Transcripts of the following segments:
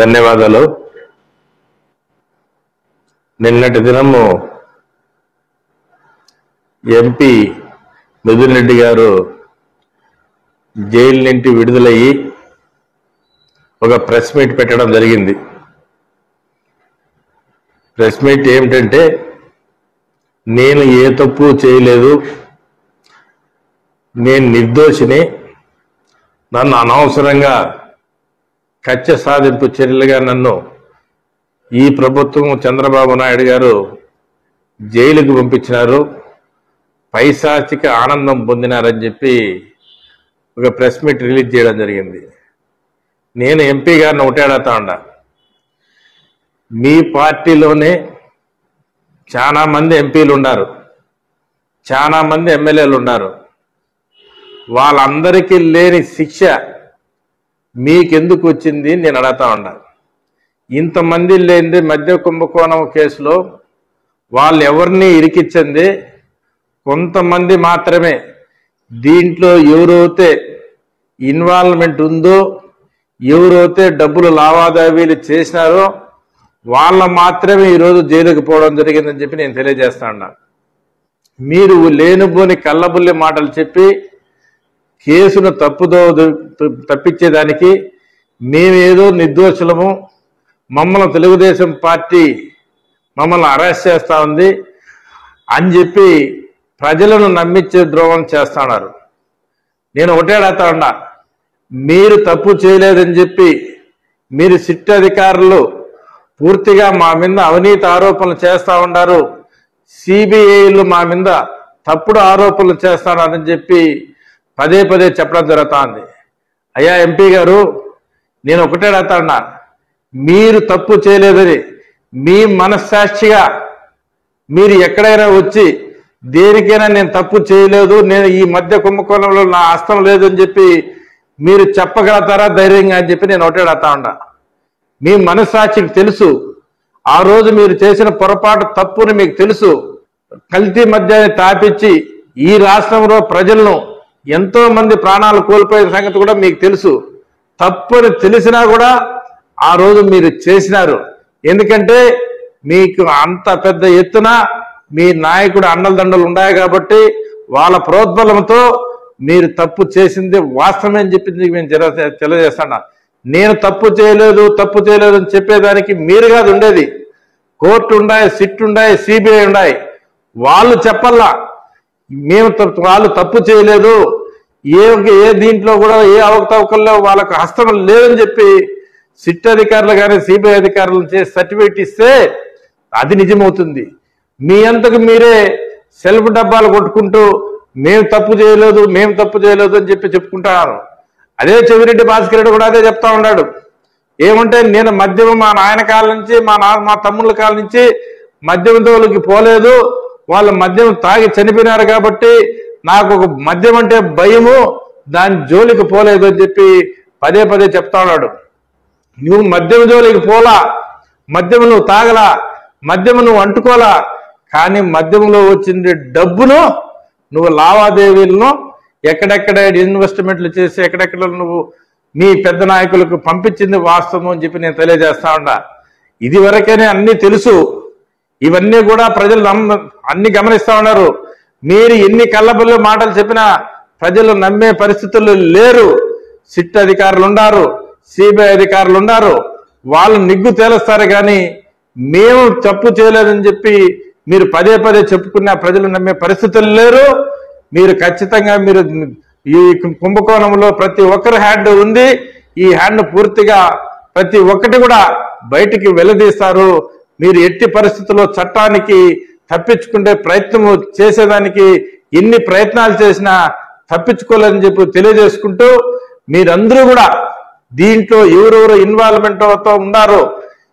ధన్యవాదాలు. నిన్నటి దినము ఎంపీ మిథున్ రెడ్డి గారు జైలు నుండి విడుదలయ్యి ఒక ప్రెస్ మీట్ పెట్టడం జరిగింది. ప్రెస్ మీట్ ఏమిటంటే, నేను ఏ తప్పు చేయలేదు, నేను నిర్దోషిని, నన్ను అనవసరంగా కక్ష సాధింపు చర్యలుగా నన్ను ఈ ప్రభుత్వం చంద్రబాబు నాయుడు గారు జైలుకు పంపించినారు, పైశాచిక ఆనందం పొందినారని చెప్పి ఒక ప్రెస్ మీట్ రిలీజ్ చేయడం జరిగింది. నేను ఎంపీ గారిని ఒకటే అడుగుతా ఉండా, మీ పార్టీలోనే చాలా మంది ఎంపీలు ఉన్నారు, చాలా మంది ఎమ్మెల్యేలు ఉన్నారు, వాళ్ళందరికీ లేని శిక్ష మీకెందుకు వచ్చింది నేను అడుగుతా ఉన్నా. ఇంతమంది లేనిది మద్య కుంభకోణం కేసులో వాళ్ళు ఎవరిని ఇరికించింది కొంతమంది మాత్రమే. దీంట్లో ఎవరైతే ఇన్వాల్వ్మెంట్ ఉందో, ఎవరైతే డబ్బులు లావాదేవీలు చేసినారో వాళ్ళ మాత్రమే ఈరోజు జైలుకి పోవడం జరిగిందని చెప్పి నేను తెలియజేస్తా ఉన్నా. మీరు లేనిపోని కళ్ళబుల్లి మాటలు చెప్పి కేసును తప్పించేదానికి మేమేదో నిర్దోషులము, మమ్మల్ని తెలుగుదేశం పార్టీ మమ్మల్ని అరెస్ట్ చేస్తా ఉంది అని చెప్పి ప్రజలను నమ్మించే ద్రోహం చేస్తున్నారు. నేను ఒకటే అడుగుతా ఉన్నా, మీరు తప్పు చేయలేదని చెప్పి మీరు సిట్ అధికారులు పూర్తిగా మా మీద అవినీతి ఆరోపణలు చేస్తూ ఉన్నారు, సిబిఐలు మా మీద తప్పుడు ఆరోపణలు చేస్తున్నారని చెప్పి పదే పదే చెప్పడం జరుగుతుంది. అయ్యా ఎంపీ గారు, నేను ఒకటే అడుగుతా ఉన్నా, మీరు తప్పు చేయలేదని మీ మనస్సాక్షిగా మీరు ఎక్కడైనా వచ్చి దేనికైనా నేను తప్పు చేయలేదు, నేను ఈ మధ్య కుంభకోణంలో నా హస్తం లేదు అని చెప్పి మీరు చెప్పగలుగుతారా ధైర్యంగా అని చెప్పి నేను ఒకటే అడుగుతా ఉన్నా. మీ మనస్సాక్షికి తెలుసు, ఆ రోజు మీరు చేసిన పొరపాటు తప్పుని మీకు తెలుసు. కల్తీ మద్యాన్ని తాపించి ఈ రాష్ట్రంలో ప్రజలను ఎంతో మంది ప్రాణాలు కోల్పోయిన సంగతి కూడా మీకు తెలుసు. తప్పుని తెలిసినా కూడా ఆ రోజు మీరు చేసినారు. ఎందుకంటే మీకు అంత పెద్ద ఎత్తున మీ నాయకుడు అండదండలు ఉన్నాయి కాబట్టి వాళ్ళ ప్రోద్బలంతో మీరు తప్పు చేసింది వాస్తవమే అని చెప్పింది మేము తెలియజేస్తున్నా. నేను తప్పు చేయలేదు అని చెప్పేదానికి మీరు కాదు ఉండేది, కోర్టు ఉన్నాయి, సిట్ ఉన్నాయి, సిబిఐ ఉన్నాయి, వాళ్ళు చెప్పల్లా వాళ్ళు తప్పు చేయలేదు, ఏ దీంట్లో కూడా ఏ అవకతవకల్లో వాళ్ళకు హస్తం లేదని చెప్పి సిట్ అధికారులు కానీ సిబిఐ అధికారులు చేసి సర్టిఫికేట్ ఇస్తే అది నిజమవుతుంది. మీ అంతకు మీరే సెల్ఫ్ డబ్బాలు కొట్టుకుంటూ మేము తప్పు చేయలేదు అని చెప్పి చెప్పుకుంటున్నారు. అదే చెవిరెడ్డి భాస్కర్ రెడ్డి కూడా అదే చెప్తా ఉన్నాడు. ఏమంటే నేను మద్యం మా నాయన కాల నుంచి మా తమ్ముళ్ళ కాల నుంచి మద్యంతోకి పోలేదు, వాళ్ళు మద్యం తాగి చనిపోయినారు కాబట్టి నాకు ఒక మద్యం అంటే భయము, దాని జోలికి పోలేదు అని చెప్పి పదే పదే చెప్తా ఉన్నాడు. నువ్వు మద్యం జోలికి పోలా, మద్యం నువ్వు తాగలా, మద్యం నువ్వు అంటుకోలా, కానీ మద్యంలో వచ్చింది డబ్బును నువ్వు లావాదేవీలను ఎక్కడెక్కడ ఇన్వెస్ట్మెంట్లు చేసి ఎక్కడెక్కడ నువ్వు మీ పెద్ద నాయకులకు పంపించింది వాస్తవం అని చెప్పి నేను తెలియజేస్తా ఉన్నా. ఇది వరకేనే అన్ని తెలుసు, ఇవన్నీ కూడా ప్రజలు అన్ని గమనిస్తా ఉన్నారు. మీరు ఎన్ని కళ్ళబుల్లి మాటలు చెప్పినా ప్రజలు నమ్మే పరిస్థితుల్లో లేరు. సిట్ అధికారులు ఉన్నారు, సిబిఐ అధికారులు ఉన్నారు, వాళ్ళు నిగ్గు తేలుస్తారు. కానీ మేము తప్పు చేయలేదని చెప్పి మీరు పదే పదే చెప్పుకున్న ప్రజలు నమ్మే పరిస్థితులు లేరు. మీరు ఖచ్చితంగా మీరు ఈ కుంభకోణంలో ప్రతి ఒక్కరి హ్యాండ్ ఉంది, ఈ హ్యాండ్ పూర్తిగా ప్రతి ఒక్కటి కూడా బయటికి వెల్లదీస్తారు. మీరు ఎట్టి పరిస్థితుల్లో చట్టానికి తప్పించుకునే ప్రయత్నం చేసేదానికి ఎన్ని ప్రయత్నాలు చేసినా తప్పించుకోలేదని చెప్పి తెలియజేసుకుంటూ, మీరందరూ కూడా దీంట్లో ఎవరెవరు ఇన్వాల్వ్మెంట్ తో ఉన్నారో,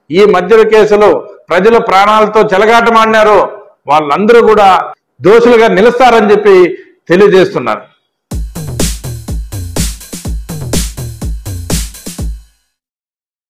ఈ మద్యం కేసులో ప్రజల ప్రాణాలతో చెలగాటమాడినారో వాళ్ళందరూ కూడా దోషులుగా నిలుస్తారని చెప్పి తెలియజేస్తున్నారు.